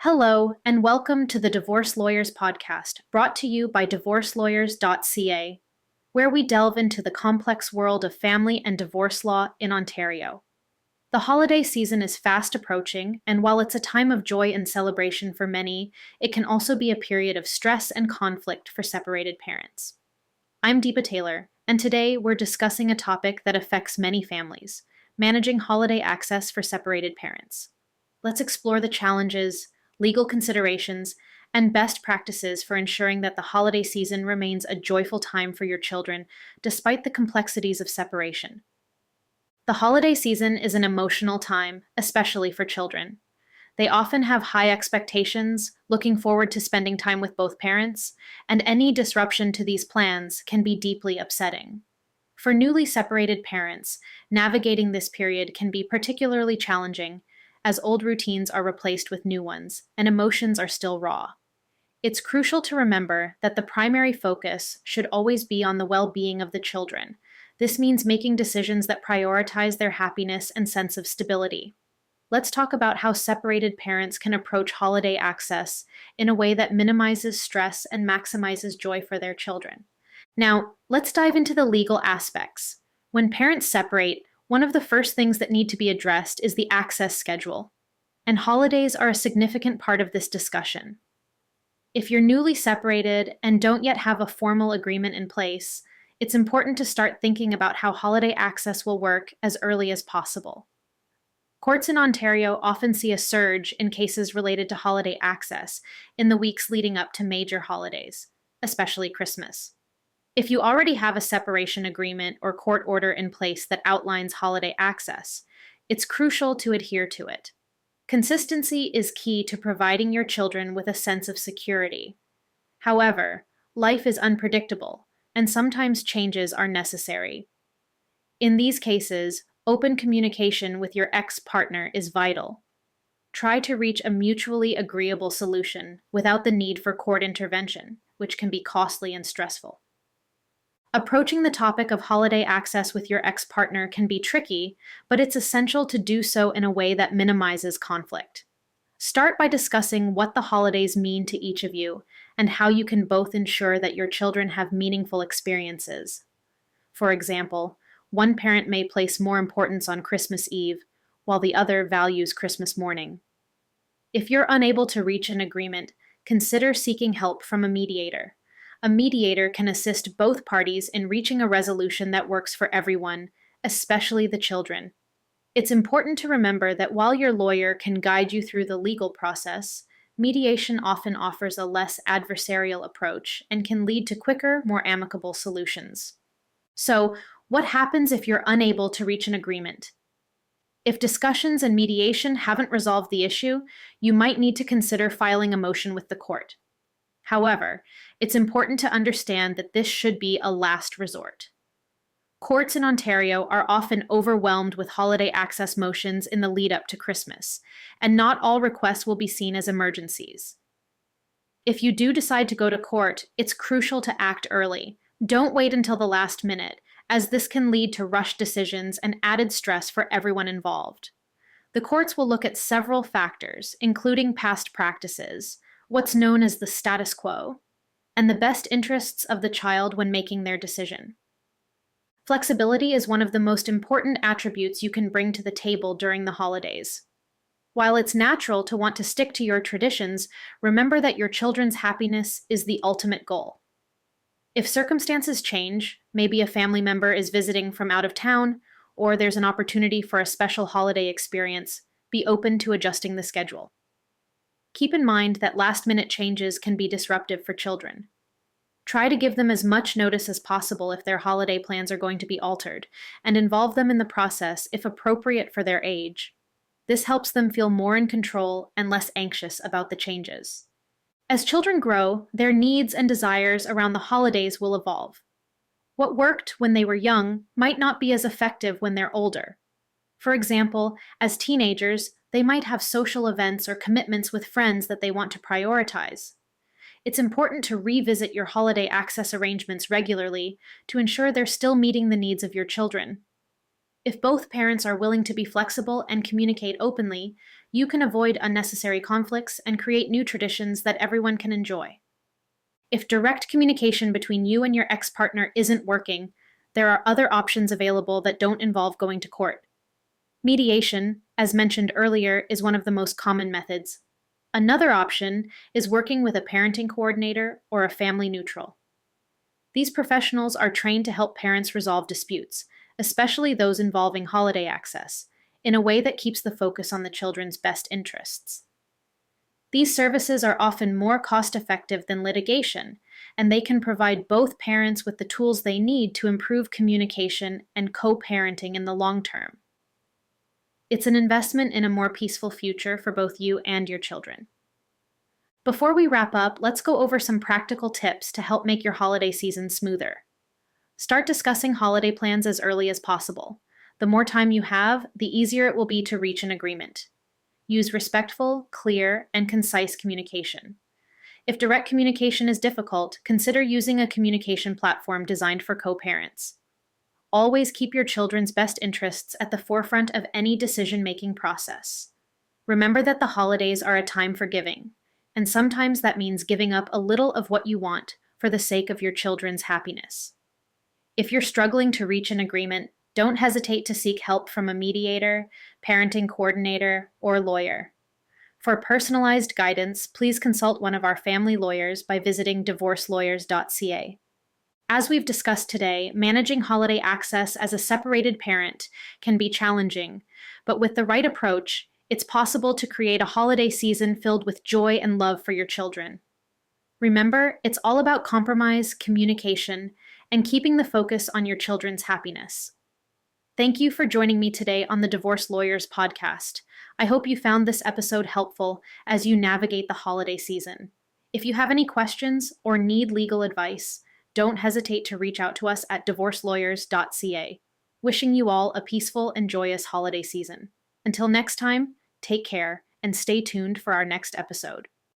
Hello, and welcome to the Divorce Lawyers podcast, brought to you by DivorceLawyers.ca, where we delve into the complex world of family and divorce law in Ontario. The holiday season is fast approaching, and while it's a time of joy and celebration for many, it can also be a period of stress and conflict for separated parents. I'm Deepa Taylor, and today we're discussing a topic that affects many families: managing holiday access for separated parents. Let's explore the challenges, legal considerations, and best practices for ensuring that the holiday season remains a joyful time for your children, despite the complexities of separation. The holiday season is an emotional time, especially for children. They often have high expectations, looking forward to spending time with both parents, and any disruption to these plans can be deeply upsetting. For newly separated parents, navigating this period can be particularly challenging, as old routines are replaced with new ones, and emotions are still raw. It's crucial to remember that the primary focus should always be on the well-being of the children. This means making decisions that prioritize their happiness and sense of stability. Let's talk about how separated parents can approach holiday access in a way that minimizes stress and maximizes joy for their children. Now, let's dive into the legal aspects. When parents separate, one of the first things that need to be addressed is the access schedule, and holidays are a significant part of this discussion. If you're newly separated and don't yet have a formal agreement in place, it's important to start thinking about how holiday access will work as early as possible. Courts in Ontario often see a surge in cases related to holiday access in the weeks leading up to major holidays, especially Christmas. If you already have a separation agreement or court order in place that outlines holiday access, it's crucial to adhere to it. Consistency is key to providing your children with a sense of security. However, life is unpredictable, and sometimes changes are necessary. In these cases, open communication with your ex-partner is vital. Try to reach a mutually agreeable solution without the need for court intervention, which can be costly and stressful. Approaching the topic of holiday access with your ex-partner can be tricky, but it's essential to do so in a way that minimizes conflict. Start by discussing what the holidays mean to each of you and how you can both ensure that your children have meaningful experiences. For example, one parent may place more importance on Christmas Eve, while the other values Christmas morning. If you're unable to reach an agreement, consider seeking help from a mediator. A mediator can assist both parties in reaching a resolution that works for everyone, especially the children. It's important to remember that while your lawyer can guide you through the legal process, mediation often offers a less adversarial approach and can lead to quicker, more amicable solutions. So, what happens if you're unable to reach an agreement? If discussions and mediation haven't resolved the issue, you might need to consider filing a motion with the court. However, it's important to understand that this should be a last resort. Courts in Ontario are often overwhelmed with holiday access motions in the lead up to Christmas, and not all requests will be seen as emergencies. If you do decide to go to court, it's crucial to act early. Don't wait until the last minute, as this can lead to rushed decisions and added stress for everyone involved. The courts will look at several factors, including past practices, what's known as the status quo, and the best interests of the child when making their decision. Flexibility is one of the most important attributes you can bring to the table during the holidays. While it's natural to want to stick to your traditions, remember that your children's happiness is the ultimate goal. If circumstances change, maybe a family member is visiting from out of town, or there's an opportunity for a special holiday experience, be open to adjusting the schedule. Keep in mind that last-minute changes can be disruptive for children. Try to give them as much notice as possible if their holiday plans are going to be altered, and involve them in the process if appropriate for their age. This helps them feel more in control and less anxious about the changes. As children grow, their needs and desires around the holidays will evolve. What worked when they were young might not be as effective when they're older. For example, as teenagers, they might have social events or commitments with friends that they want to prioritize. It's important to revisit your holiday access arrangements regularly to ensure they're still meeting the needs of your children. If both parents are willing to be flexible and communicate openly, you can avoid unnecessary conflicts and create new traditions that everyone can enjoy. If direct communication between you and your ex-partner isn't working, there are other options available that don't involve going to court. Mediation, as mentioned earlier, is one of the most common methods. Another option is working with a parenting coordinator or a family neutral. These professionals are trained to help parents resolve disputes, especially those involving holiday access, in a way that keeps the focus on the children's best interests. These services are often more cost-effective than litigation, and they can provide both parents with the tools they need to improve communication and co-parenting in the long term. It's an investment in a more peaceful future for both you and your children. Before we wrap up, let's go over some practical tips to help make your holiday season smoother. Start discussing holiday plans as early as possible. The more time you have, the easier it will be to reach an agreement. Use respectful, clear, and concise communication. If direct communication is difficult, consider using a communication platform designed for co-parents. Always keep your children's best interests at the forefront of any decision-making process. Remember that the holidays are a time for giving, and sometimes that means giving up a little of what you want for the sake of your children's happiness. If you're struggling to reach an agreement, don't hesitate to seek help from a mediator, parenting coordinator, or lawyer. For personalized guidance, please consult one of our family lawyers by visiting DivorceLawyers.ca. As we've discussed today, managing holiday access as a separated parent can be challenging, but with the right approach, it's possible to create a holiday season filled with joy and love for your children. Remember, it's all about compromise, communication, and keeping the focus on your children's happiness. Thank you for joining me today on the Divorce Lawyers podcast. I hope you found this episode helpful as you navigate the holiday season. If you have any questions or need legal advice, don't hesitate to reach out to us at DivorceLawyers.ca. Wishing you all a peaceful and joyous holiday season. Until next time, take care and stay tuned for our next episode.